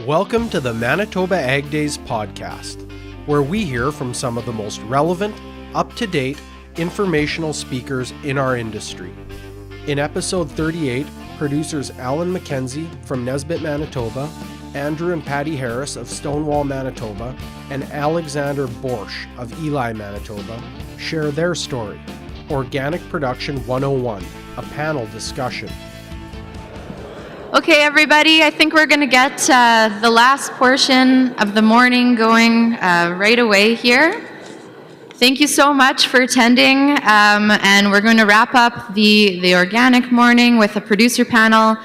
Welcome to the Manitoba Ag Days podcast, where we hear from some of the most relevant, up-to-date, informational speakers in our industry. In episode 38, producers Alan McKenzie from Nesbitt, Manitoba, Andrew and Patty Harris of Stonewall, Manitoba, and Alexander Borsch of Ely, Manitoba, share their story, Organic Production 101, a panel discussion. Okay, everybody, I think we're going to get the last portion of the morning going right away here. Thank you so much for attending, and we're going to wrap up the organic morning with a producer panel.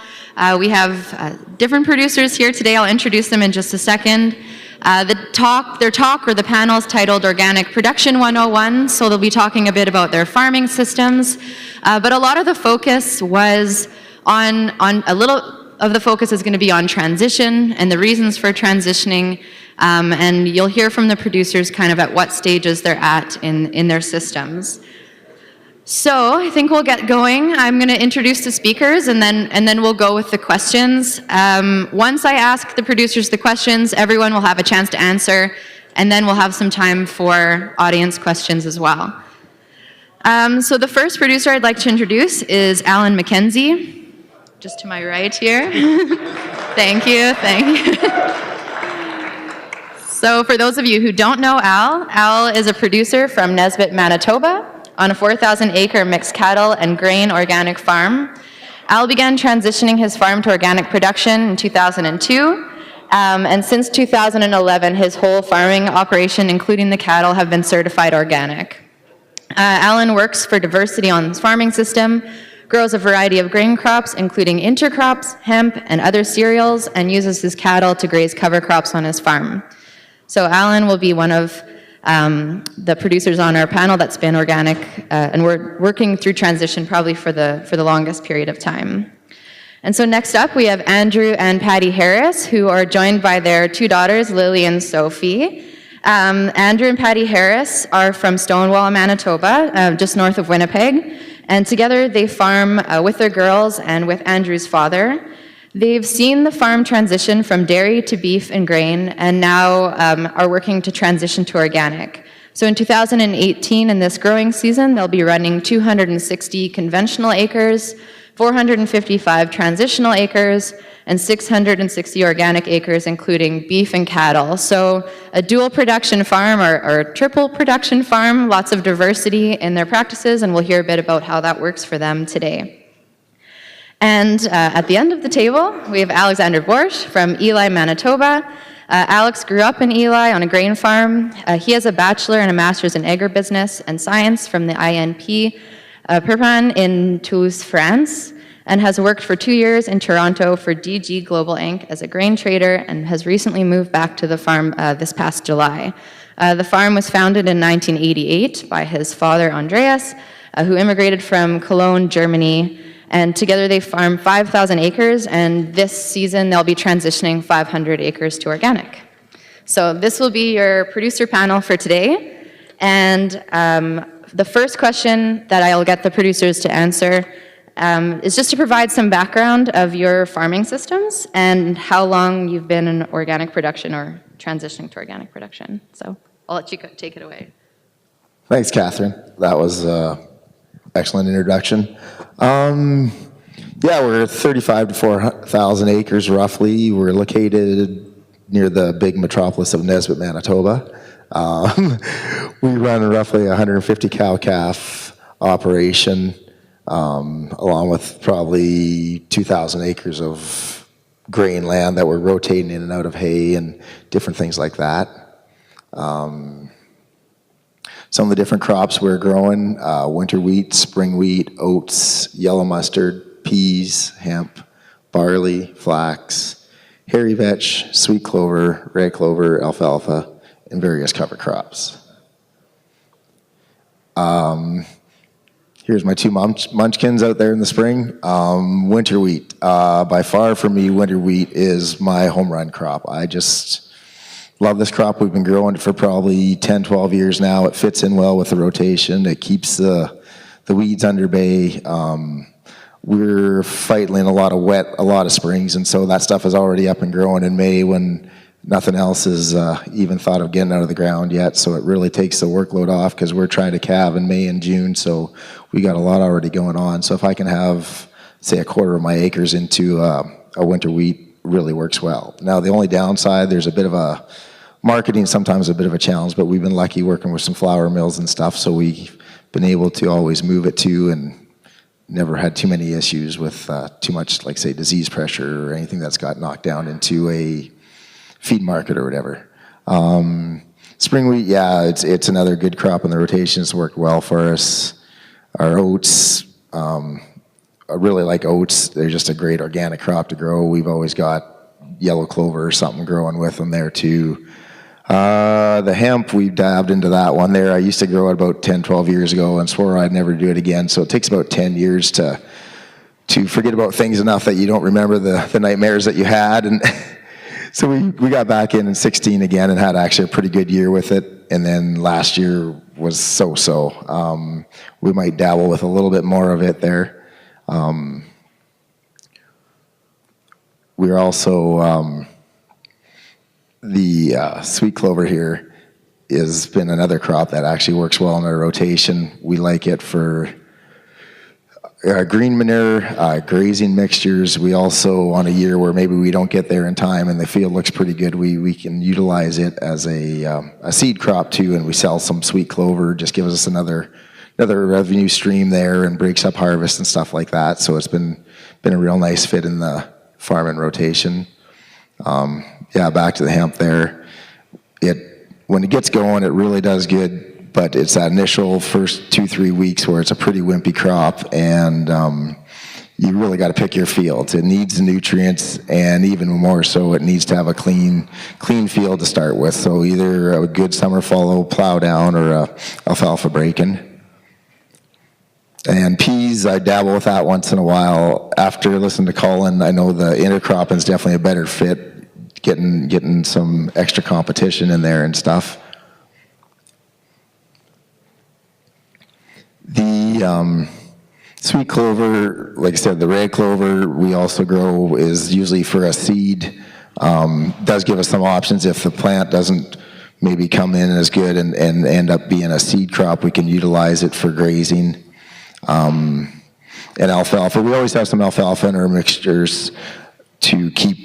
We have different producers here today. I'll introduce them in just a second. Their talk or the panel is titled Organic Production 101, so they'll be talking a bit about their farming systems, but a lot of the focus was on a little of the focus is going to be on transition and the reasons for transitioning, and you'll hear from the producers kind of at what stages they're at in their systems. So I think we'll get going. I'm going to introduce the speakers and then we'll go with the questions. Once I ask the producers the questions, everyone will have a chance to answer, and then we'll have some time for audience questions as well. So the first producer I'd like to introduce is Alan McKenzie. Just to my right here. Thank you. So for those of you who don't know Al is a producer from Nesbitt, Manitoba, on a 4,000-acre mixed cattle and grain organic farm. Al began transitioning his farm to organic production in 2002, and since 2011, his whole farming operation, including the cattle, have been certified organic. Alan works for diversity on his farming system, grows a variety of grain crops, including intercrops, hemp, and other cereals, and uses his cattle to graze cover crops on his farm. So Alan will be one of the producers on our panel that's been organic, and we're working through transition probably for the longest period of time. And so next up, we have Andrew and Patty Harris, who are joined by their two daughters, Lily and Sophie. Andrew and Patty Harris are from Stonewall, Manitoba, just north of Winnipeg. And together they farm with their girls and with Andrew's father. They've seen the farm transition from dairy to beef and grain, and now are working to transition to organic. So in 2018, in this growing season, they'll be running 260 conventional acres, 455 transitional acres, and 660 organic acres, including beef and cattle. So a dual production farm or a triple production farm, lots of diversity in their practices, and we'll hear a bit about how that works for them today. And at the end of the table, we have Alexander Borsch from Ely, Manitoba. Alex grew up in Ely on a grain farm. He has a bachelor and a master's in agribusiness and science from the INP Purpan in Toulouse, France, and has worked for 2 years in Toronto for DG Global Inc. as a grain trader, and has recently moved back to the farm this past July. The farm was founded in 1988 by his father, Andreas, who immigrated from Cologne, Germany, and together they farm 5,000 acres, and this season they'll be transitioning 500 acres to organic. So this will be your producer panel for today, and the first question that I'll get the producers to answer is just to provide some background of your farming systems and how long you've been in organic production or transitioning to organic production. So I'll let you take it away. Thanks, Catherine. That was an excellent introduction. We're 35 to 4,000 acres roughly. We're located near the big metropolis of Nesbitt, Manitoba. We run roughly 150 cow-calf operation, along with probably 2,000 acres of grain land that we're rotating in and out of hay and different things like that. Some of the different crops we're growing, winter wheat, spring wheat, oats, yellow mustard, peas, hemp, barley, flax, hairy vetch, sweet clover, red clover, alfalfa, and various cover crops. Here's my two munchkins out there in the spring. Winter wheat. By far for me, winter wheat is my home run crop. I just love this crop. We've been growing it for probably 10, 12 years now. It fits in well with the rotation. It keeps the weeds under bay. we're fighting a lot of wet, a lot of springs, and so that stuff is already up and growing in May when nothing else is even thought of getting out of the ground yet. So it really takes the workload off because we're trying to calve in May and June, so we got a lot already going on. So if I can have, say, a quarter of my acres into a winter wheat, really works well. Now the only downside, there's a bit of a marketing, sometimes a bit of a challenge, but we've been lucky working with some flour mills and stuff, so we've been able to always move it to, and never had too many issues with too much, like say, disease pressure or anything that's got knocked down into a feed market or whatever. Spring wheat, yeah, it's another good crop in the rotation. It's worked well for us. Our oats, I really like oats. They're just a great organic crop to grow. We've always got yellow clover or something growing with them there too. The hemp, we dabbed into that one there. I used to grow it about 10, 12 years ago and swore I'd never do it again. So it takes about 10 years to forget about things enough that you don't remember the nightmares that you had. And so we got back in 16 again and had actually a pretty good year with it. And then last year was so-so. We might dabble with a little bit more of it there. We're also, the sweet clover here has been another crop that actually works well in our rotation. We like it for green manure, grazing mixtures. We also, on a year where maybe we don't get there in time and the field looks pretty good, we can utilize it as a seed crop too, and we sell some sweet clover. Just gives us another revenue stream there and breaks up harvest and stuff like that. So it's been a real nice fit in the farm and rotation. Yeah, back to the hemp there. When it gets going, it really does good, but it's that initial first 2-3 weeks where it's a pretty wimpy crop, and you really got to pick your fields. It needs the nutrients, and even more so, it needs to have a clean field to start with. So either a good summer fallow plow down or a alfalfa break-in. And peas, I dabble with that once in a while. After listening to Colin, I know the intercropping is definitely a better fit, getting some extra competition in there and stuff. The sweet clover, like I said, the red clover we also grow is usually for a seed. Does give us some options if the plant doesn't maybe come in as good and end up being a seed crop. We can utilize it for grazing. And alfalfa, we always have some alfalfa in our mixtures to keep,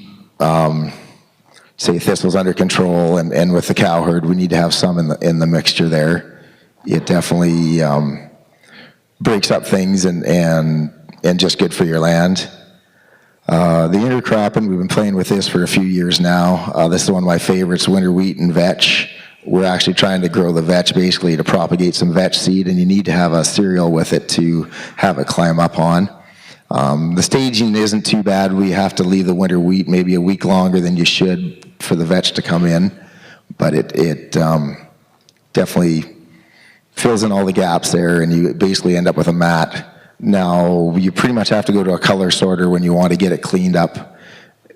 say, thistles under control, and with the cow herd, we need to have some in the mixture there. It definitely breaks up things and just good for your land. The intercropping, we've been playing with this for a few years now. This is one of my favorites, winter wheat and vetch. We're actually trying to grow the vetch basically to propagate some vetch seed, and you need to have a cereal with it to have it climb up on. The staging isn't too bad. We have to leave the winter wheat maybe a week longer than you should for the vetch to come in, but it definitely fills in all the gaps there, and you basically end up with a mat. Now, you pretty much have to go to a color sorter when you want to get it cleaned up.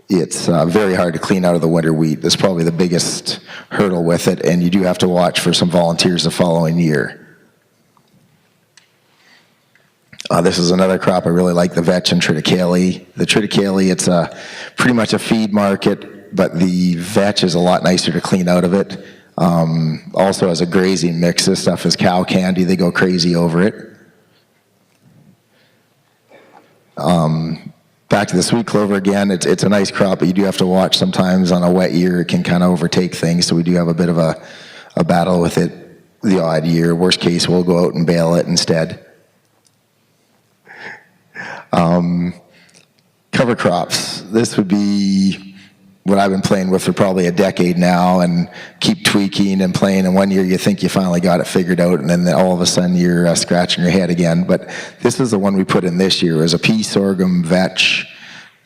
It's very hard to clean out of the winter wheat. That's probably the biggest hurdle with it, and you do have to watch for some volunteers the following year. This is another crop I really like, the vetch and triticale. The triticale, it's pretty much a feed market, but the vetch is a lot nicer to clean out of it. Also as a grazing mix, this stuff is cow candy. They go crazy over it. Back to the sweet clover again, it's a nice crop, but you do have to watch sometimes on a wet year. It can kind of overtake things, so we do have a bit of a battle with it the odd year. Worst case, we'll go out and bale it instead. Cover crops. This would be what I've been playing with for probably a decade now, and keep tweaking and playing, and one year you think you finally got it figured out, and then all of a sudden you're scratching your head again. But this is the one we put in this year. It was a pea, sorghum, vetch.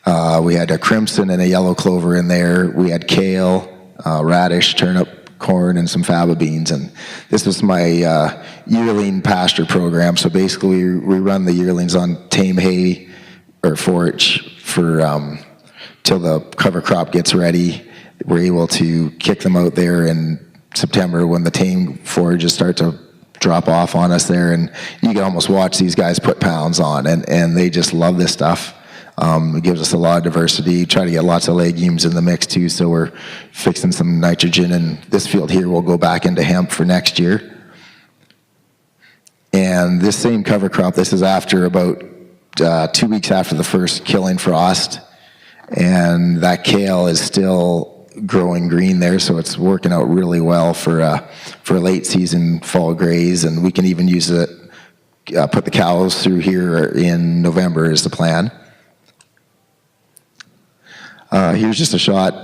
We had a crimson and a yellow clover in there. We had kale, radish, turnip, corn, and some faba beans. And this was my yearling pasture program. So basically we run the yearlings on tame hay or forage for till the cover crop gets ready. We're able to kick them out there in September when the tame forages start to drop off on us there, and you can almost watch these guys put pounds on, and they just love this stuff. It gives us a lot of diversity. Try to get lots of legumes in the mix too, so we're fixing some nitrogen, and this field here will go back into hemp for next year. And this same cover crop, this is after about 2 weeks after the first killing frost, and that kale is still growing green there, so it's working out really well for late season fall graze, and we can even use it, put the cows through here in November is the plan. Here's just a shot.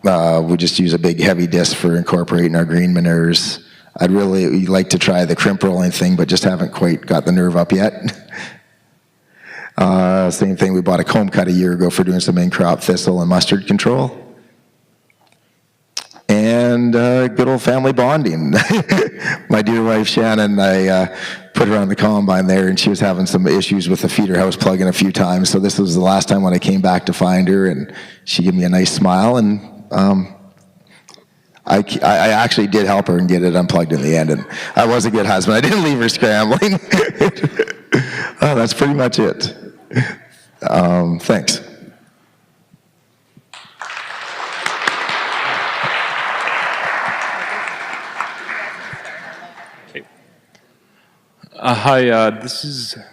We just use a big heavy disc for incorporating our green manures. I'd really like to try the crimp rolling thing, but just haven't quite got the nerve up yet. Same thing, we bought a comb cut a year ago for doing some in-crop thistle and mustard control. And good old family bonding. My dear wife Shannon, I put her on the combine there, and she was having some issues with the feeder house plugging a few times. So this was the last time when I came back to find her, and she gave me a nice smile, and I actually did help her and get it unplugged in the end, and I was a good husband. I didn't leave her scrambling. Oh, that's pretty much it. Thanks. Hi,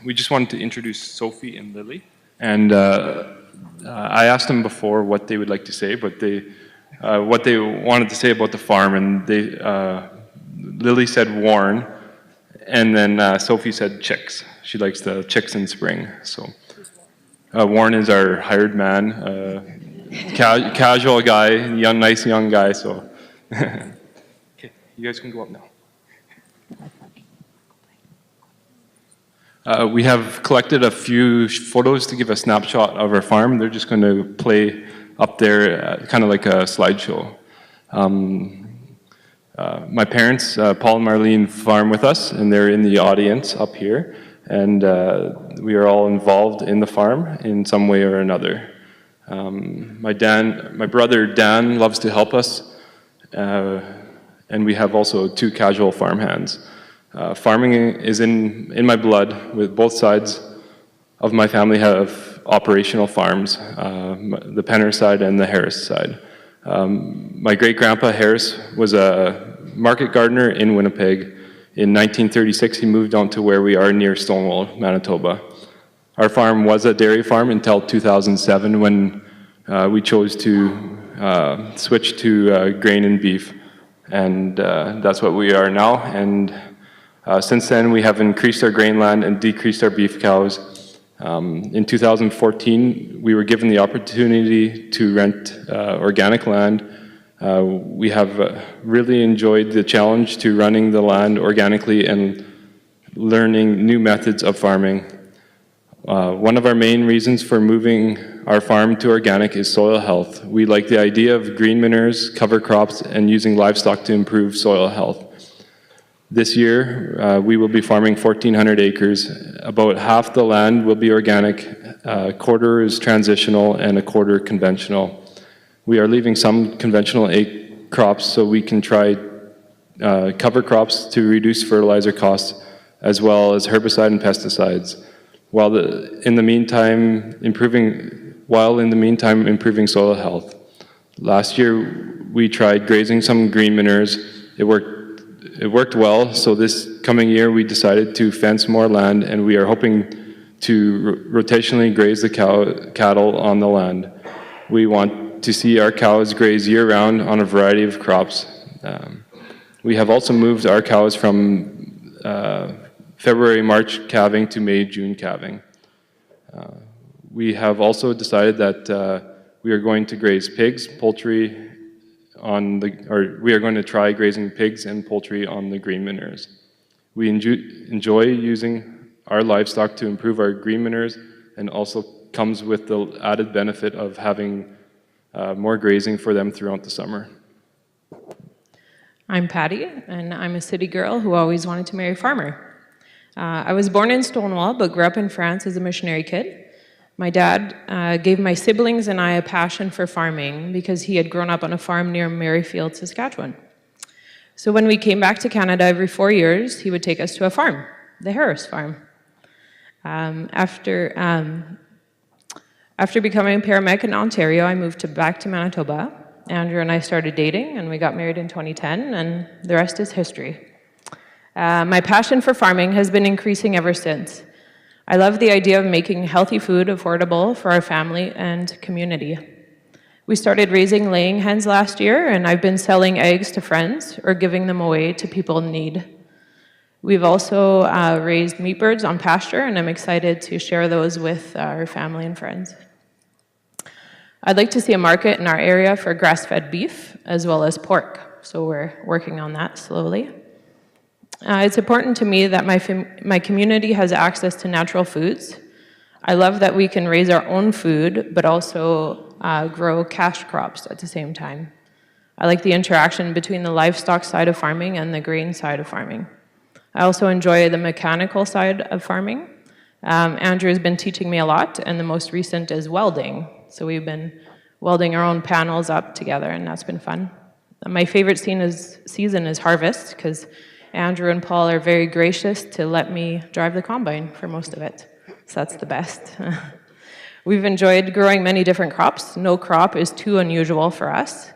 we just wanted to introduce Sophie and Lily. And I asked them before what they would like to say, but what they wanted to say about the farm, and Lily said Warren, and then Sophie said chicks. She likes the chicks in spring. So Warren is our hired man, casual guy, nice young guy. So okay, you guys can go up now. We have collected a few photos to give a snapshot of our farm. They're just going to play up there, kind of like a slideshow. My parents, Paul and Marlene, farm with us, and they're in the audience up here. And we are all involved in the farm in some way or another. My brother Dan loves to help us, and we have also 2 casual farm hands. Farming is in my blood. With both sides of my family have operational farms, the Penner side and the Harris side. My great-grandpa Harris was a market gardener in Winnipeg. In 1936, he moved on to where we are near Stonewall, Manitoba. Our farm was a dairy farm until 2007 when we chose to switch to grain and beef, and that's what we are now. And since then, we have increased our grain land and decreased our beef cows. In 2014, we were given the opportunity to rent organic land. We have really enjoyed the challenge to running the land organically and learning new methods of farming. One of our main reasons for moving our farm to organic is soil health. We like the idea of green manures, cover crops, and using livestock to improve soil health. This year, we will be farming 1,400 acres. About half the land will be organic, a quarter is transitional, and a quarter conventional. We are leaving some conventional crops so we can try cover crops to reduce fertilizer costs, as well as herbicide and pesticides, while in the meantime improving soil health. Last year, we tried grazing some green manures. It worked well, so this coming year we decided to fence more land, and we are hoping to rotationally graze the cattle on the land. We want to see our cows graze year-round on a variety of crops. We have also moved our cows from February-March calving to May-June calving. We have also decided that we are going to graze pigs, poultry, we are going to try grazing pigs and poultry on the green manures. We enjoy using our livestock to improve our green manures, and also comes with the added benefit of having more grazing for them throughout the summer. I'm Patty, and I'm a city girl who always wanted to marry a farmer. I was born in Stonewall, but grew up in France as a missionary kid. My dad gave my siblings and I a passion for farming because he had grown up on a farm near Merrifield, Saskatchewan. So when we came back to Canada every 4 years, he would take us to a farm, the Harris Farm. After becoming a paramedic in Ontario, I moved back to Manitoba. Andrew and I started dating, and we got married in 2010, and the rest is history. My passion for farming has been increasing ever since. I love the idea of making healthy food affordable for our family and community. We started raising laying hens last year, and I've been selling eggs to friends or giving them away to people in need. We've also raised meat birds on pasture, and I'm excited to share those with our family and friends. I'd like to see a market in our area for grass-fed beef as well as pork, so we're working on that slowly. It's important to me that my community has access to natural foods. I love that we can raise our own food, but also grow cash crops at the same time. I like the interaction between the livestock side of farming and the grain side of farming. I also enjoy the mechanical side of farming. Andrew has been teaching me a lot, and the most recent is welding. So we've been welding our own panels up together, and that's been fun. My favorite season is harvest, because Andrew and Paul are very gracious to let me drive the combine for most of it. So that's the best. We've enjoyed growing many different crops. No crop is too unusual for us.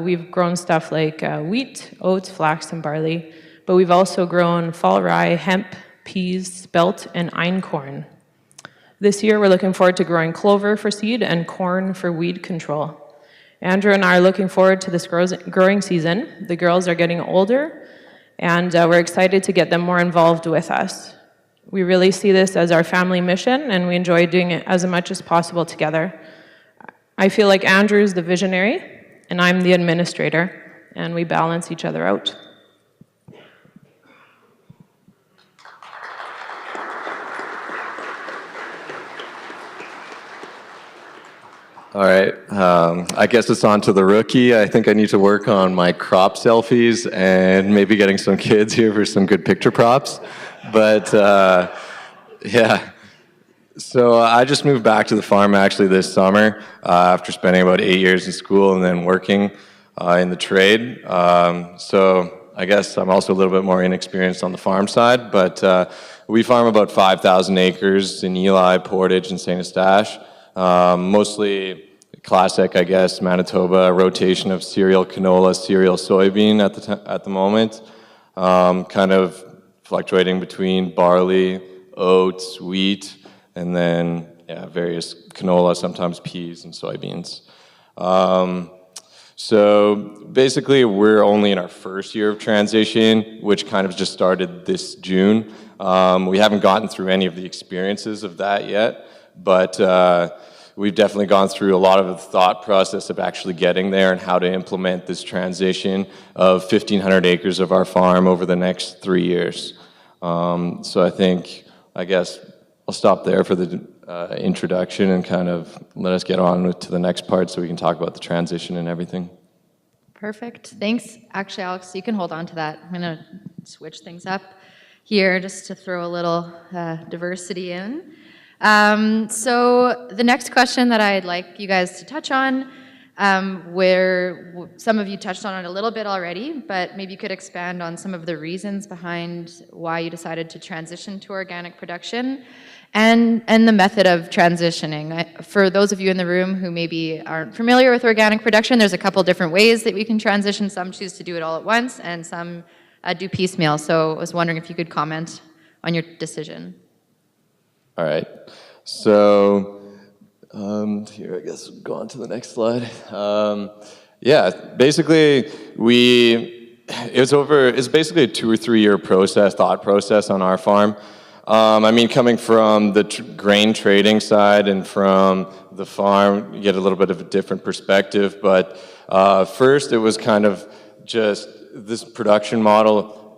We've grown stuff like wheat, oats, flax, and barley, but we've also grown fall rye, hemp, peas, spelt, and einkorn. This year, we're looking forward to growing clover for seed and corn for weed control. Andrew and I are looking forward to this growing season. The girls are getting older, and we're excited to get them more involved with us. We really see this as our family mission, and we enjoy doing it as much as possible together. I feel like Andrew's the visionary, and I'm the administrator, and we balance each other out. All right, I guess it's on to the rookie. I think I need to work on my crop selfies and maybe getting some kids here for some good picture props. But yeah, so I just moved back to the farm actually this summer after spending about 8 years in school and then working in the trade. So I guess I'm also a little bit more inexperienced on the farm side, but we farm about 5,000 acres in Eli, Portage, and St. Eustache. Mostly classic, I guess, Manitoba rotation of cereal canola, cereal soybean at the moment. Kind of fluctuating between barley, oats, wheat, and then various canola, sometimes peas and soybeans. So basically, we're only in our first year of transition, which kind of just started this June. We haven't gotten through any of the experiences of that yet, but we've definitely gone through a lot of the thought process of actually getting there and how to implement this transition of 1,500 acres of our farm over the next 3 years. So I guess I'll stop there for the introduction and kind of let us get on to the next part so we can talk about the transition and everything. Perfect. Thanks. Actually, Alex, you can hold on to that. I'm going to switch things up here just to throw a little diversity in. So the next question that I'd like you guys to touch on, where some of you touched on it a little bit already, but maybe you could expand on some of the reasons behind why you decided to transition to organic production and the method of transitioning. For those of you in the room who maybe aren't familiar with organic production, there's a couple different ways that we can transition. Some choose to do it all at once, and some do piecemeal. So I was wondering if you could comment on your decision. All right, so here, I guess we'll go on to the next slide. Yeah, basically, it's basically a 2 or 3 year thought process on our farm. I mean, coming from the grain trading side and from the farm, you get a little bit of a different perspective, but first it was kind of just this production model,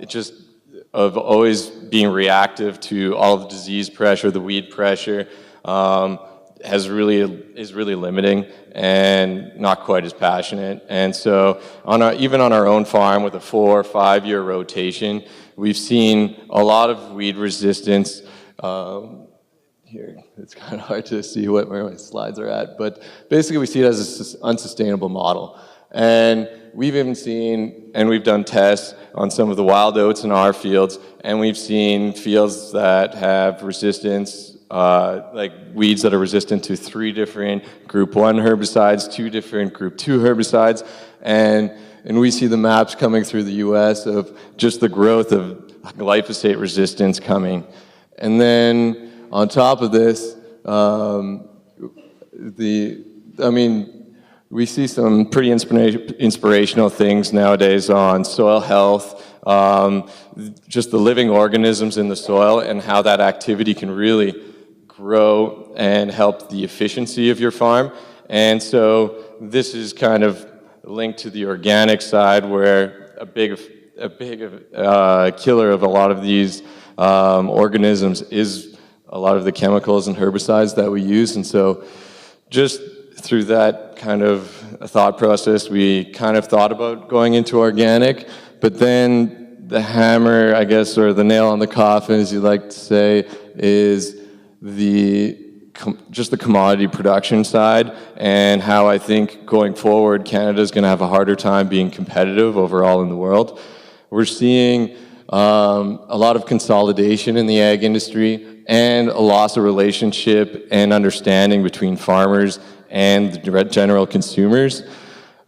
of always being reactive to all the disease pressure, the weed pressure, is really limiting and not quite as passionate. And so even on our own farm with a 4 or 5 year rotation, we've seen a lot of weed resistance. Here, it's kind of hard to see where my slides are at, but basically we see it as an unsustainable model. And we've even seen, and we've done tests on some of the wild oats in our fields, and we've seen fields that have resistance, like weeds that are resistant to 3 different Group 1 herbicides, 2 different Group 2 herbicides, and we see the maps coming through the US of just the growth of glyphosate resistance coming. And then on top of this, we see some pretty inspirational things nowadays on soil health, just the living organisms in the soil and how that activity can really grow and help the efficiency of your farm. And so this is kind of linked to the organic side, where a big killer of a lot of these organisms is a lot of the chemicals and herbicides that we use. And so just through that kind of thought process, we kind of thought about going into organic, but then the hammer, I guess, or the nail on the coffin, as you like to say, is just the commodity production side, and how I think going forward, Canada is going to have a harder time being competitive overall in the world. We're seeing a lot of consolidation in the ag industry and a loss of relationship and understanding between farmers and the general consumers.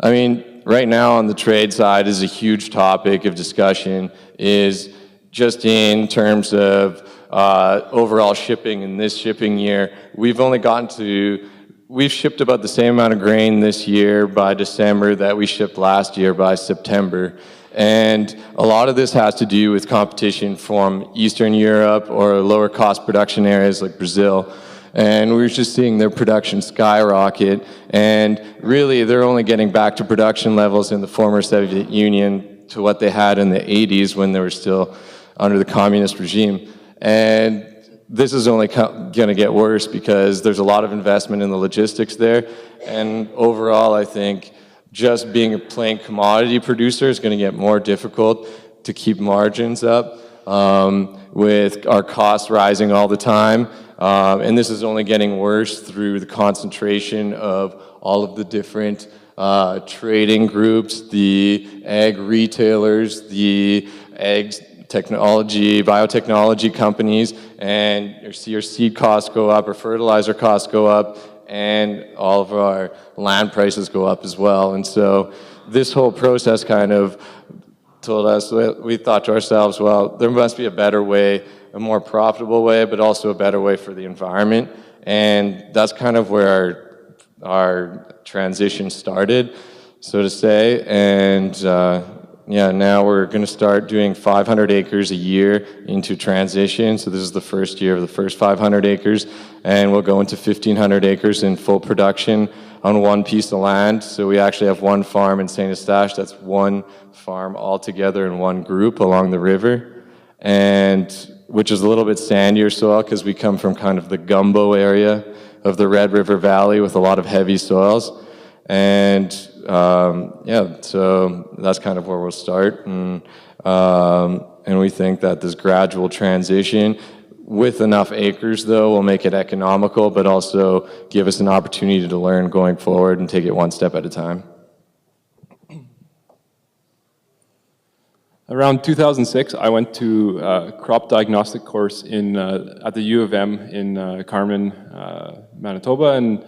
I mean, right now on the trade side is a huge topic of discussion, is just in terms of overall shipping in this shipping year. We've shipped about the same amount of grain this year by December that we shipped last year by September. And a lot of this has to do with competition from Eastern Europe or lower cost production areas like Brazil. And we're just seeing their production skyrocket. And really, they're only getting back to production levels in the former Soviet Union to what they had in the 80s when they were still under the communist regime. And this is only going to get worse because there's a lot of investment in the logistics there. And overall, I think just being a plain commodity producer is going to get more difficult to keep margins up, with our costs rising all the time. And this is only getting worse through the concentration of all of the different trading groups, the ag retailers, the ag technology, biotechnology companies, and you see your seed costs go up, or fertilizer costs go up, and all of our land prices go up as well. And so this whole process kind of told us, we thought to ourselves, well, there must be a better way, a more profitable way, but also a better way for the environment. And that's kind of where our transition started, so to say. And yeah, now we're going to start doing 500 acres a year into transition. So this is the first year of the first 500 acres, and we'll go into 1,500 acres in full production on one piece of land. So we actually have one farm in St. Eustache. That's one farm all together in one group along the river, and which is a little bit sandier soil because we come from kind of the gumbo area of the Red River Valley with a lot of heavy soils. And yeah, so that's kind of where we'll start. And we think that this gradual transition with enough acres, though, will make it economical, but also give us an opportunity to learn going forward and take it one step at a time. Around 2006, I went to a crop diagnostic course at the U of M in Carmen, Manitoba, and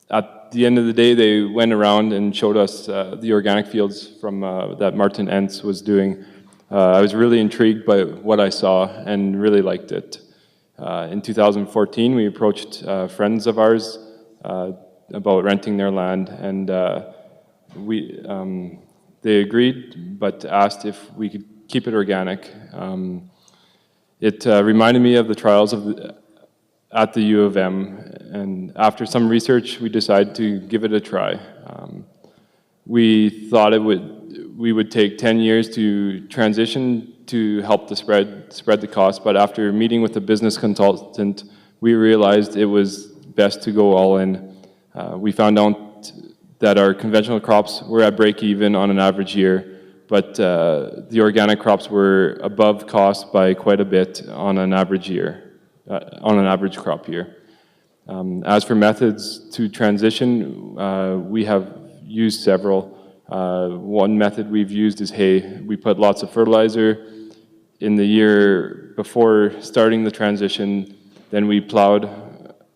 at the end of the day, they went around and showed us the organic fields from that Martin Entz was doing. I was really intrigued by what I saw and really liked it. In 2014, we approached friends of ours about renting their land, and they agreed, but asked if we could keep it organic. It reminded me of the trials at the U of M, and after some research, we decided to give it a try. We thought we would take 10 years to transition to help to spread the cost, but after meeting with a business consultant, we realized it was best to go all in. We found out that our conventional crops were at break even on an average year, but the organic crops were above cost by quite a bit on an average year, on an average crop year. As for methods to transition, we have used several. One method we've used is hay. We put lots of fertilizer in the year before starting the transition, then we plowed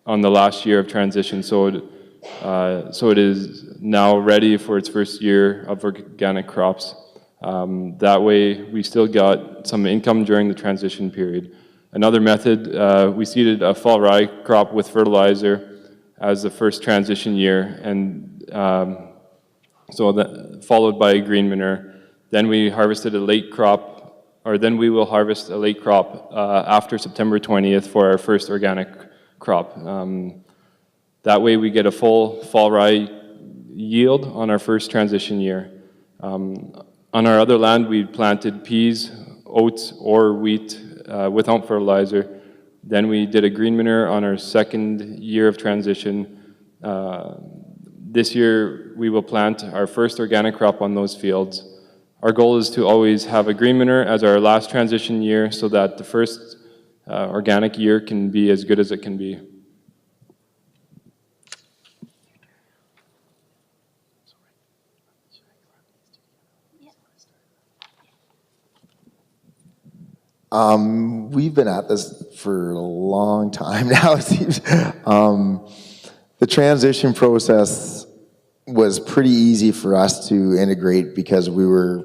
on the last year of transition, so it is now ready for its first year of organic crops. That way, we still got some income during the transition period. Another method, we seeded a fall rye crop with fertilizer as the first transition year, and so that followed by green manure. Then we harvested a late crop, or then we will harvest a late crop after September 20th for our first organic crop. That way we get a full fall rye yield on our first transition year. On our other land, we planted peas, oats, or wheat without fertilizer. Then we did a green manure on our second year of transition. This year, we will plant our first organic crop on those fields. Our goal is to always have a green manure as our last transition year so that the first organic year can be as good as it can be. We've been at this for a long time now, it seems. The transition process was pretty easy for us to integrate because we were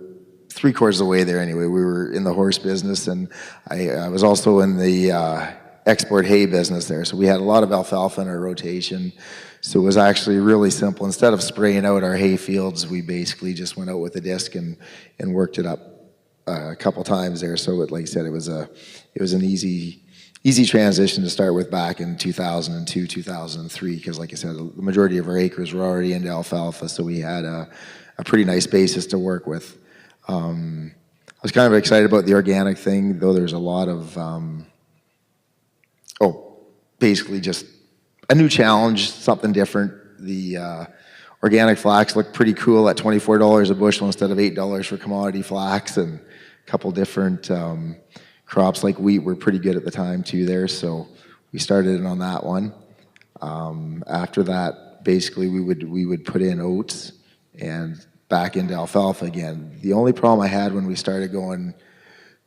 3/4 of the way there anyway. We were in the horse business, and I was also in the export hay business there. So we had a lot of alfalfa in our rotation. So it was actually really simple. Instead of spraying out our hay fields, we basically just went out with a disc and worked it up a couple times there. So like I said, it was an easy transition to start with back in 2002, 2003, because like I said, the majority of our acres were already into alfalfa, so we had a pretty nice basis to work with. I was kind of excited about the organic thing, though there's a lot of, basically just a new challenge, something different. The organic flax looked pretty cool at $24 a bushel instead of $8 for commodity flax, and a couple different crops like wheat were pretty good at the time too there, so we started in on that one. After that, basically we would put in oats and back into alfalfa again. The only problem I had when we started going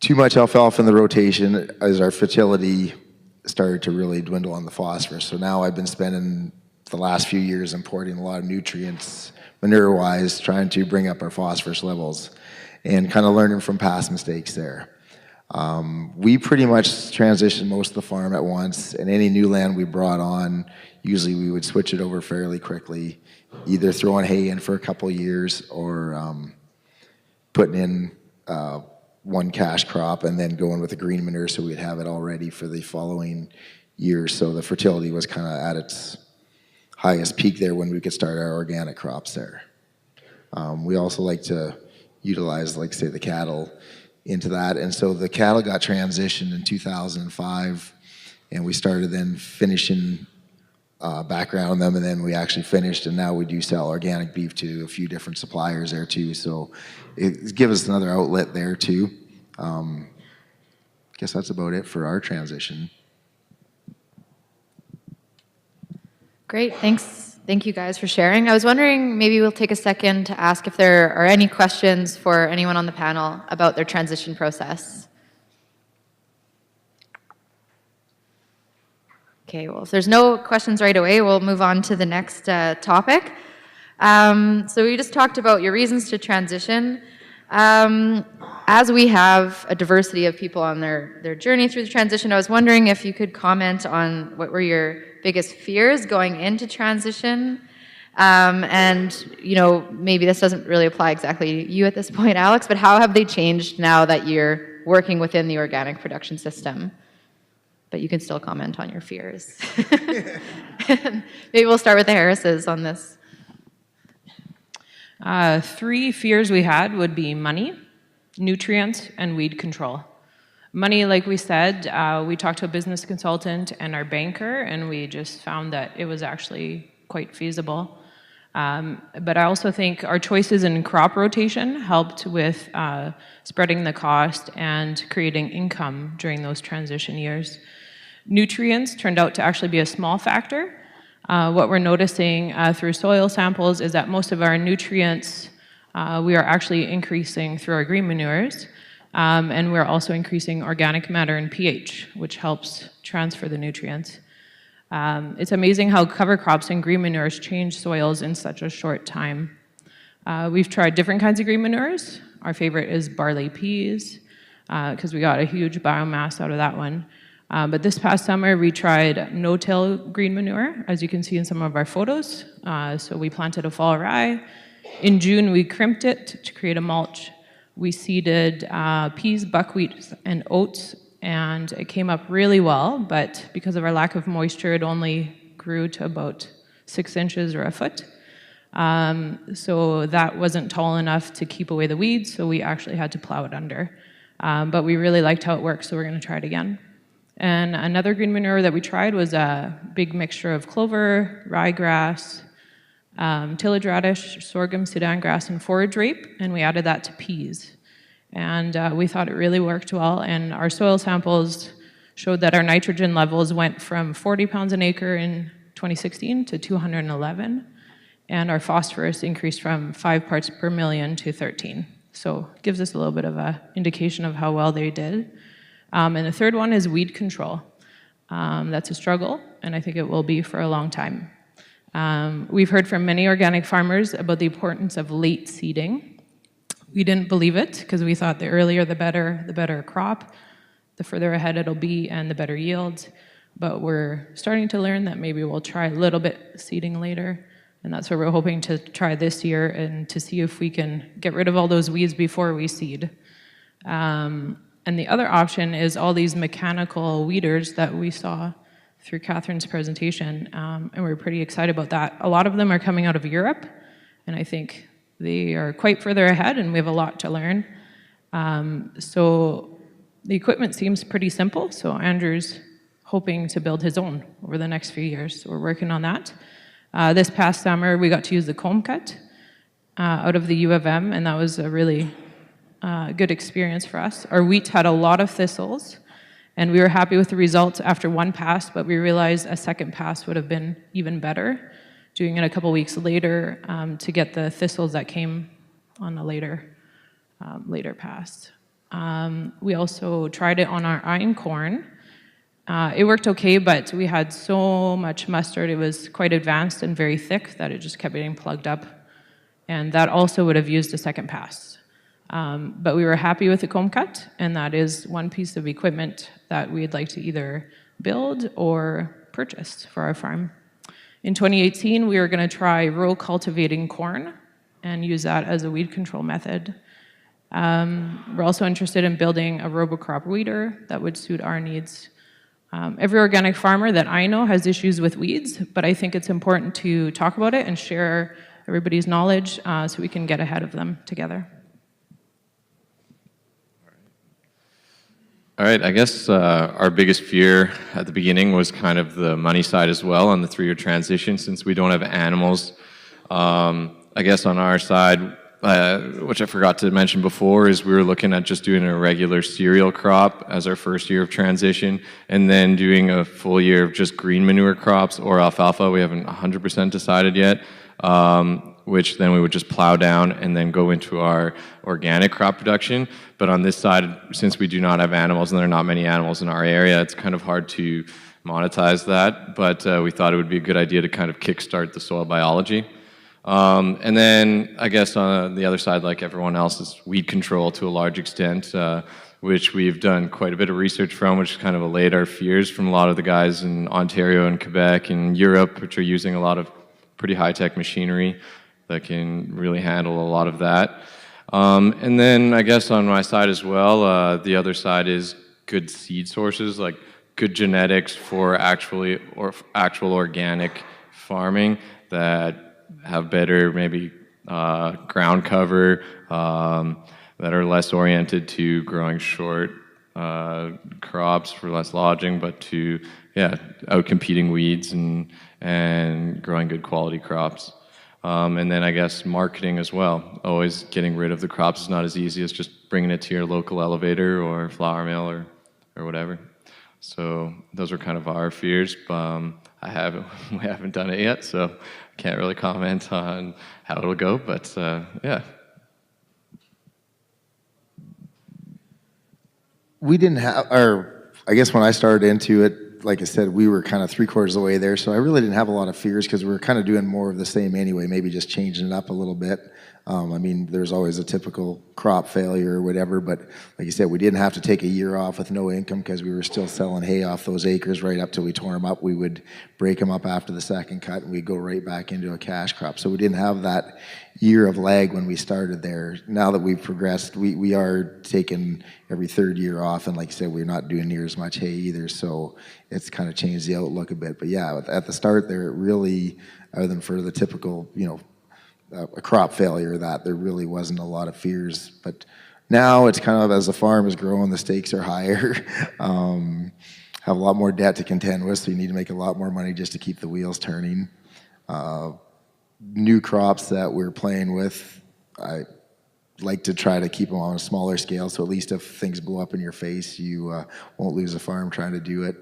too much alfalfa in the rotation is our fertility started to really dwindle on the phosphorus. So now I've been spending the last few years importing a lot of nutrients, manure-wise, trying to bring up our phosphorus levels and kind of learning from past mistakes there. We pretty much transitioned most of the farm at once, and any new land we brought on, usually we would switch it over fairly quickly, either throwing hay in for a couple of years or putting in one cash crop and then going with a green manure so we'd have it all ready for the following year. So the fertility was kind of at its highest peak there when we could start our organic crops there. We also like to utilize, like say, the cattle into that, and so the cattle got transitioned in 2005, and we started then finishing background on them, and then we actually finished, and now we do sell organic beef to a few different suppliers there too, so it gives us another outlet there too. I guess that's about it for our transition. Great, thanks. Thank you guys for sharing. I was wondering, maybe we'll take a second to ask if there are any questions for anyone on the panel about their transition process. Okay, well, if there's no questions right away, we'll move on to the next topic. So we just talked about your reasons to transition. As we have a diversity of people on their journey through the transition, I was wondering if you could comment on what were your biggest fears going into transition. And, you know, maybe this doesn't really apply exactly to you at this point, Alex, but how have they changed now that you're working within the organic production system? But you can still comment on your fears. Maybe we'll start with the Harrises on this. 3 fears we had would be money, nutrients, and weed control. Money, like we said, we talked to a business consultant and our banker, and we just found that it was actually quite feasible. But I also think our choices in crop rotation helped with spreading the cost and creating income during those transition years. Nutrients turned out to actually be a small factor. What we're noticing through soil samples is that most of our nutrients We are actually increasing through our green manures, and we're also increasing organic matter and pH, which helps transfer the nutrients. It's amazing how cover crops and green manures change soils in such a short time. We've tried different kinds of green manures. Our favorite is barley peas, because we got a huge biomass out of that one. But this past summer, we tried no-till green manure, as you can see in some of our photos. So we planted a fall rye. In June, we crimped it to create a mulch. We seeded peas, buckwheat, and oats, and it came up really well, but because of our lack of moisture, it only grew to about 6 inches or a foot. So that wasn't tall enough to keep away the weeds, so we actually had to plow it under. But we really liked how it worked, so we're going to try it again. And another green manure that we tried was a big mixture of clover, ryegrass, tillage radish, sorghum, Sudan grass, and forage rape, and we added that to peas. And we thought it really worked well, and our soil samples showed that our nitrogen levels went from 40 pounds an acre in 2016 to 211, and our phosphorus increased from 5 parts per million to 13. So it gives us a little bit of an indication of how well they did. And the third one is weed control. That's a struggle, and I think it will be for a long time. We've heard from many organic farmers about the importance of late seeding. We didn't believe it because we thought the earlier the better crop, the further ahead it'll be, and the better yields. But we're starting to learn that maybe we'll try a little bit seeding later, and that's what we're hoping to try this year, and to see if we can get rid of all those weeds before we seed. And the other option is all these mechanical weeders that we saw through Catherine's presentation, and we're pretty excited about that. A lot of them are coming out of Europe, and I think they are quite further ahead, and we have a lot to learn. So the equipment seems pretty simple, so Andrew's hoping to build his own over the next few years, so we're working on that. This past summer, we got to use the comb cut out of the U of M, and that was a really good experience for us. Our wheat had a lot of thistles, and we were happy with the results after one pass, but we realized a second pass would have been even better, doing it a couple weeks later to get the thistles that came on a later pass. We also tried it on our einkorn. It worked okay, but we had so much mustard, it was quite advanced and very thick that it just kept getting plugged up, and that also would have used a second pass. But we were happy with the comb cut, and that is one piece of equipment that we'd like to either build or purchase for our farm. In 2018, we were going to try row cultivating corn and use that as a weed control method. We're also interested in building a robocrop weeder that would suit our needs. Every organic farmer that I know has issues with weeds, but I think it's important to talk about it and share everybody's knowledge so we can get ahead of them together. All right, I guess our biggest fear at the beginning was kind of the money side as well on the 3-year transition, since we don't have animals. I guess on our side, which I forgot to mention before, is we were looking at just doing a regular cereal crop as our first year of transition, and then doing a full year of just green manure crops or alfalfa. We haven't 100% decided yet. Which then we would just plow down and then go into our organic crop production. But on this side, since we do not have animals and there are not many animals in our area, it's kind of hard to monetize that. But we thought it would be a good idea to kind of kickstart the soil biology. And then I guess on the other side, like everyone else, is weed control to a large extent, which we've done quite a bit of research from, which kind of allayed our fears from a lot of the guys in Ontario and Quebec and Europe, which are using a lot of pretty high-tech machinery that can really handle a lot of that. And then I guess on my side as well, the other side is good seed sources, like good genetics for actual organic farming that have better maybe ground cover, that are less oriented to growing short crops for less lodging, but to out-competing weeds and growing good quality crops. And then I guess marketing as well. Always getting rid of the crops is not as easy as just bringing it to your local elevator or flour mill or whatever. So those are kind of our fears. We haven't done it yet, so I can't really comment on how it'll go. But yeah. We didn't have, or I guess when I started into it, like I said, we were kind of 3/4 of the way there, so I really didn't have a lot of fears because we were kind of doing more of the same anyway, maybe just changing it up a little bit. I mean, there's always a typical crop failure or whatever, but like you said, we didn't have to take a year off with no income because we were still selling hay off those acres right up till we tore them up. We would break them up after the second cut and we'd go right back into a cash crop. So we didn't have that year of lag when we started there. Now that we've progressed, we are taking every third year off, and like I said, we're not doing near as much hay either, so it's kind of changed the outlook a bit. But yeah, at the start there, it really, other than for the typical, a crop failure, that there really wasn't a lot of fears. But now it's kind of, as the farm is growing, the stakes are higher. Have a lot more debt to contend with, so you need to make a lot more money just to keep the wheels turning. New crops that we're playing with, I like to try to keep them on a smaller scale, so at least if things blow up in your face, you won't lose a farm trying to do it.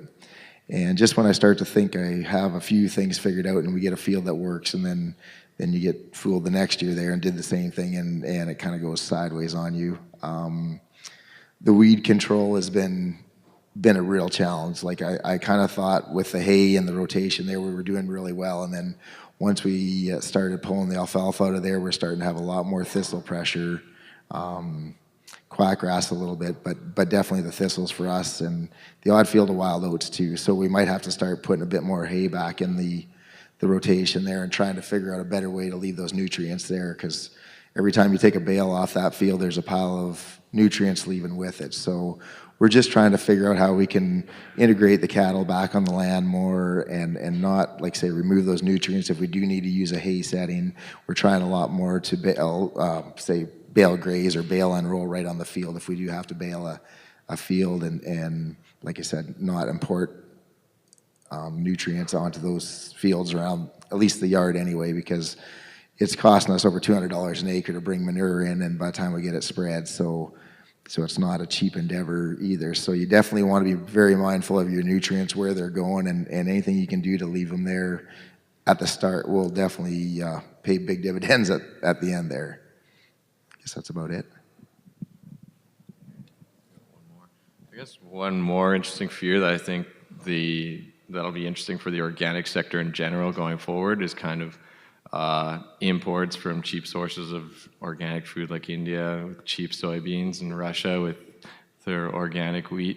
And just when I start to think I have a few things figured out and we get a field that works, and then you get fooled the next year there and did the same thing, and it kind of goes sideways on you. The weed control has been a real challenge. Like I kind of thought with the hay and the rotation there, we were doing really well, and then once we started pulling the alfalfa out of there, we're starting to have a lot more thistle pressure, quackgrass a little bit, but definitely the thistles for us, and the odd field of wild oats too. So we might have to start putting a bit more hay back in the rotation there and trying to figure out a better way to leave those nutrients there, because every time you take a bale off that field, there's a pile of nutrients leaving with it. So we're just trying to figure out how we can integrate the cattle back on the land more and not, like say, remove those nutrients. If we do need to use a hay setting, we're trying a lot more to bale graze or bale unroll right on the field if we do have to bale a field, and like I said, not import nutrients onto those fields around at least the yard anyway, because it's costing us over $200 an acre to bring manure in, and by the time we get it spread, so it's not a cheap endeavor either. So you definitely want to be very mindful of your nutrients, where they're going, and anything you can do to leave them there at the start will definitely pay big dividends at the end there. I guess that's about it. I guess one more interesting fear that I think that'll be interesting for the organic sector in general going forward is kind of imports from cheap sources of organic food like India, with cheap soybeans, and Russia with their organic wheat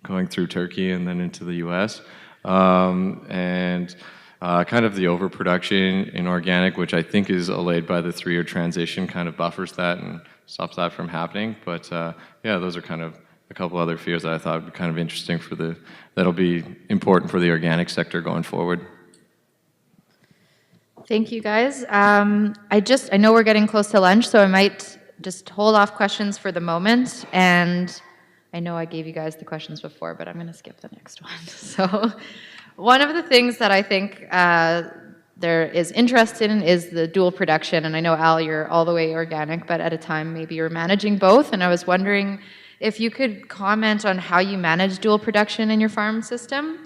going through Turkey and then into the US. And kind of the overproduction in organic, which I think is allayed by the 3-year transition, kind of buffers that and stops that from happening. But yeah, those are kind of a couple other fears that I thought would be kind of interesting that'll be important for the organic sector going forward. Thank you, guys. I know we're getting close to lunch, so I might just hold off questions for the moment. And I know I gave you guys the questions before, but I'm going to skip the next one. So one of the things that I think there is interest in is the dual production. And I know, Al, you're all the way organic, but at a time maybe you're managing both. And I was wondering if you could comment on how you manage dual production in your farm system.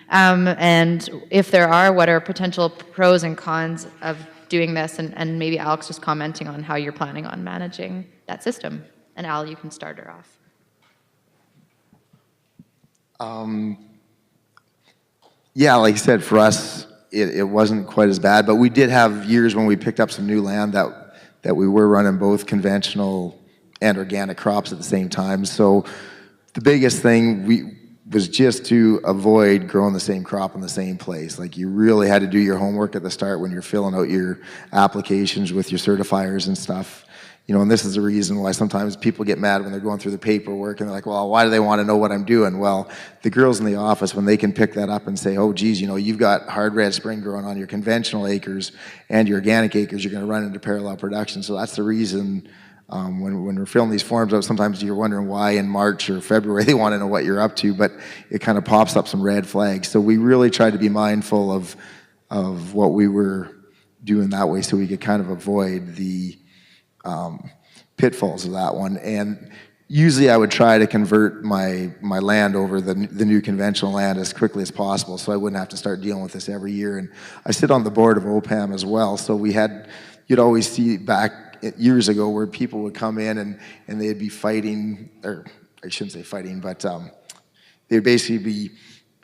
And if there are, what are potential pros and cons of doing this? And maybe Alex just commenting on how you're planning on managing that system. And Al, you can start her off. Yeah, like I said, for us, it wasn't quite as bad, but we did have years when we picked up some new land that we were running both conventional and organic crops at the same time. So the biggest thing was just to avoid growing the same crop in the same place. Like, you really had to do your homework at the start when you're filling out your applications with your certifiers and stuff. And this is the reason why sometimes people get mad when they're going through the paperwork and they're like, well, why do they want to know what I'm doing? Well, the girls in the office, when they can pick that up and say, oh, geez, you've got hard red spring growing on your conventional acres and your organic acres, you're going to run into parallel production. So that's the reason when we're filling these forms out, sometimes you're wondering why in March or February they want to know what you're up to, but it kind of pops up some red flags. So we really tried to be mindful of what we were doing that way, so we could kind of avoid the pitfalls of that one. And usually I would try to convert my land over the new conventional land as quickly as possible, so I wouldn't have to start dealing with this every year. And I sit on the board of OPAM as well, so you'd always see back years ago where people would come in and they'd be fighting or I shouldn't say fighting, but they would basically be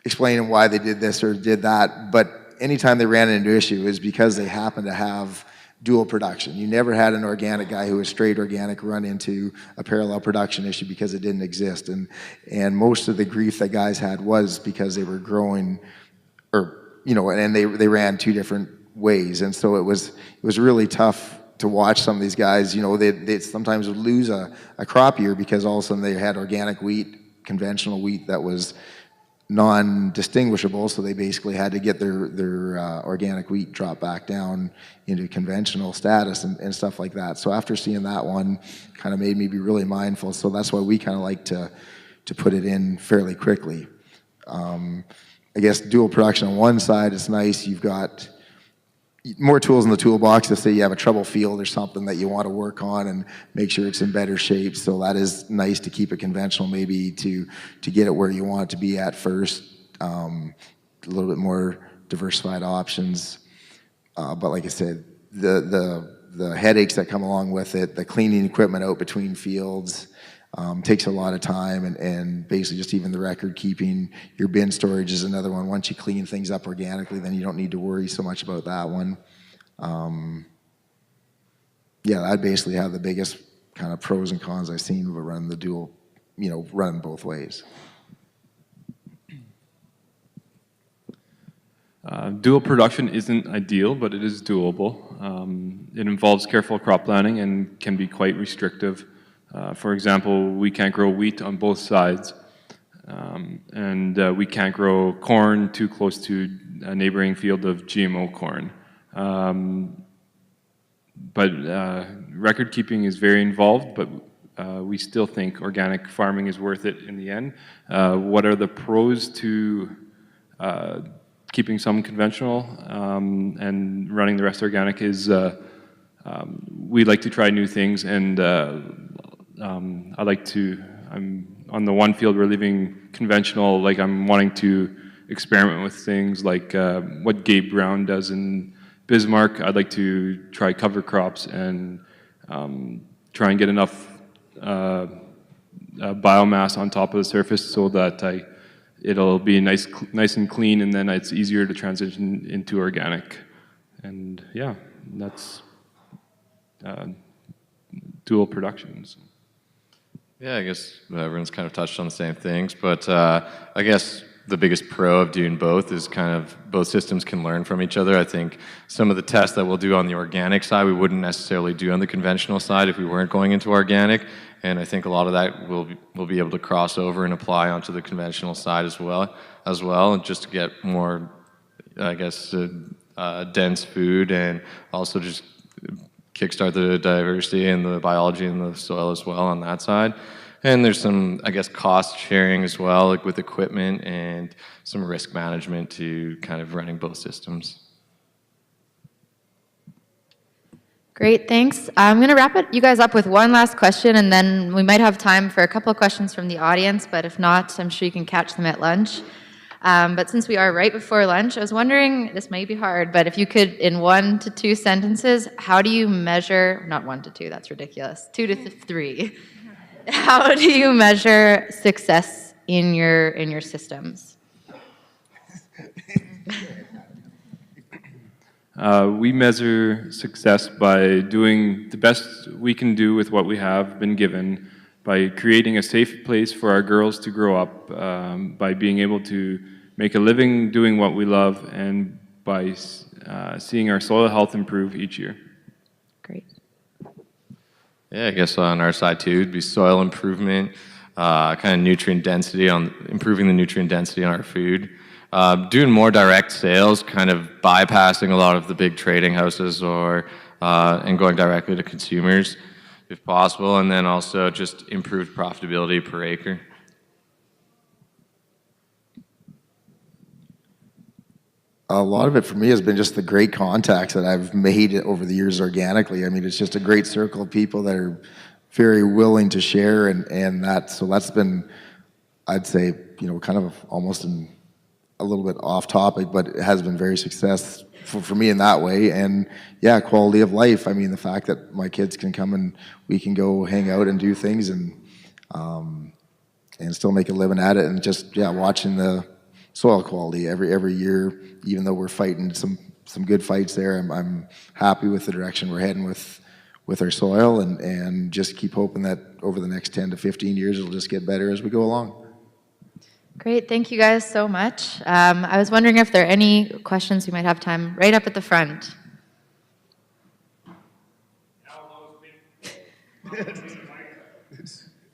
explaining why they did this or did that. But anytime they ran into issue, it was because they happened to have dual production. You never had an organic guy who was straight organic run into a parallel production issue because it didn't exist. And most of the grief that guys had was because they were growing, or and they ran two different ways. And so it was really tough to watch some of these guys. They sometimes would lose a crop year because all of a sudden they had organic wheat, conventional wheat that was non-distinguishable, so they basically had to get their organic wheat dropped back down into conventional status and stuff like that. So after seeing that one, kind of made me be really mindful. So that's why we kind of like to put it in fairly quickly. I guess dual production on one side is nice. You've got more tools in the toolbox to say you have a trouble field or something that you want to work on and make sure it's in better shape. So that is nice to keep it conventional, maybe to get it where you want it to be at first. A little bit more diversified options. But like I said, the headaches that come along with it, the cleaning equipment out between fields, takes a lot of time, and basically just even the record keeping. Your bin storage is another one. Once you clean things up organically, then you don't need to worry so much about that one. Yeah, I'd basically have the biggest kind of pros and cons I've seen of running the dual, running both ways. Dual production isn't ideal, but it is doable. It involves careful crop planning and can be quite restrictive. For example, we can't grow wheat on both sides, and we can't grow corn too close to a neighboring field of GMO corn. But record keeping is very involved, but we still think organic farming is worth it in the end. What are the pros to keeping some conventional and running the rest organic is we like to try new things, and I'm on the one field we're leaving conventional, like I'm wanting to experiment with things like what Gabe Brown does in Bismarck. I'd like to try cover crops and try and get enough biomass on top of the surface so that it'll be nice and clean, and then it's easier to transition into organic. And yeah, that's dual productions. Yeah, I guess everyone's kind of touched on the same things, but I guess the biggest pro of doing both is kind of both systems can learn from each other. I think some of the tests that we'll do on the organic side, we wouldn't necessarily do on the conventional side if we weren't going into organic, and I think a lot of that we'll be able to cross over and apply onto the conventional side as well, and just to get more, I guess, dense food, and also just kickstart the diversity and the biology in the soil as well on that side. And there's some, I guess, cost sharing as well, like with equipment and some risk management to kind of running both systems. Great, thanks. I'm going to wrap you guys up with one last question, and then we might have time for a couple of questions from the audience, but if not, I'm sure you can catch them at lunch. But since we are right before lunch, I was wondering, this might be hard, but if you could, in 1 to 2 sentences, how do you measure, not 1 to 2, that's ridiculous, 2 to 3. How do you measure success in your systems? We measure success by doing the best we can do with what we have been given, by creating a safe place for our girls to grow up, by being able to make a living doing what we love, and by seeing our soil health improve each year. Great. Yeah, I guess on our side too, it'd be soil improvement, kind of nutrient density, on improving the nutrient density on our food. Doing more direct sales, kind of bypassing a lot of the big trading houses and going directly to consumers if possible, and then also just improved profitability per acre. A lot of it for me has been just the great contacts that I've made over the years organically. I mean, it's just a great circle of people that are very willing to share, and that's been, I'd say, kind of almost a little bit off topic, but it has been very successful for me in that way. And yeah, quality of life. I mean, the fact that my kids can come and we can go hang out and do things, and still make a living at it, and just watching the soil quality every year. Even though we're fighting some good fights there, I'm happy with the direction we're heading with our soil, and just keep hoping that over the next 10 to 15 years it'll just get better as we go along. Great, thank you guys so much. I was wondering if there are any questions we might have time right up at the front.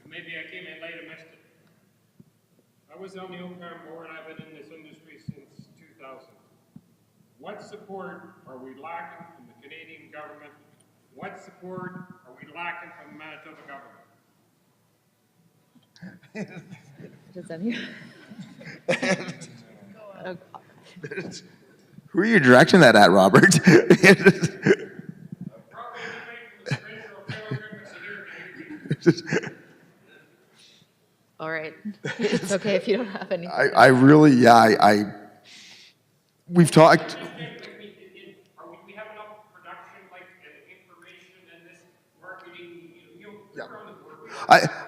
Maybe I came in late and missed it. I was on the Oakland board. I've been in this industry since 2000. What support are we lacking from the Canadian government? What support are we lacking from the Manitoba government? Does any? Who are you directing that at, Robert? All right. It's okay if you don't have any. I really, we've talked. We have enough production, like information and this marketing. You're on the board.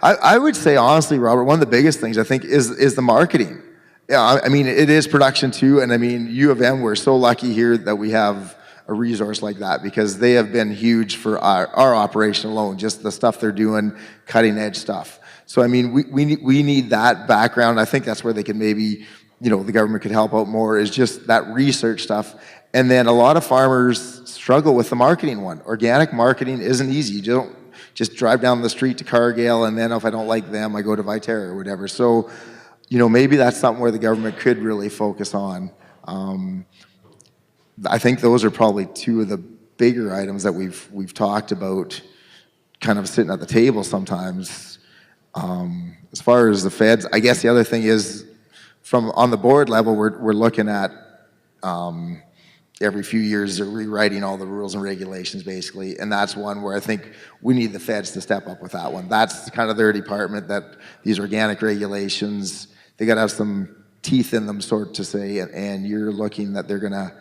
I would say honestly, Robert, one of the biggest things I think is the marketing. Yeah, I mean it is production too, and I mean U of M. We're so lucky here that we have a resource like that, because they have been huge for our operation alone. Just the stuff they're doing, cutting edge stuff. So I mean we need that background. I think that's where they could maybe, the government could help out more, is just that research stuff. And then a lot of farmers struggle with the marketing one. Organic marketing isn't easy. You don't just drive down the street to Cargill, and then if I don't like them, I go to Viterra or whatever. So, maybe that's something where the government could really focus on. I think those are probably two of the bigger items that we've talked about, kind of sitting at the table sometimes. As far as the feds, I guess the other thing is, from on the board level, we're looking at every few years they're rewriting all the rules and regulations basically, and that's one where I think we need the feds to step up with that one. That's kind of their department, that these organic regulations, they got to have some teeth in them, sort to say, and you're looking that they're gonna,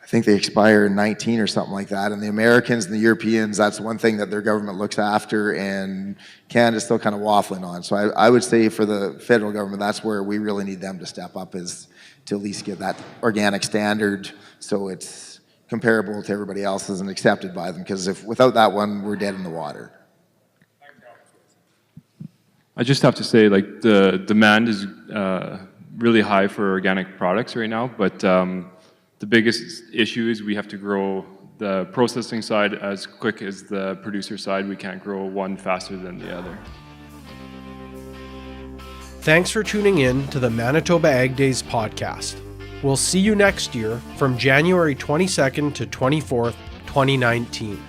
I think they expire in 19 or something like that. And the Americans and the Europeans, that's one thing that their government looks after, and Canada's still kind of waffling on. So I would say for the federal government, that's where we really need them to step up, is to at least get that organic standard so it's comparable to everybody else's and accepted by them. Because if without that one, we're dead in the water. I just have to say, like, the demand is really high for organic products right now, but the biggest issue is we have to grow the processing side as quick as the producer side. We can't grow one faster than the other. Thanks for tuning in to the Manitoba Ag Days podcast. We'll see you next year from January 22nd to 24th, 2019.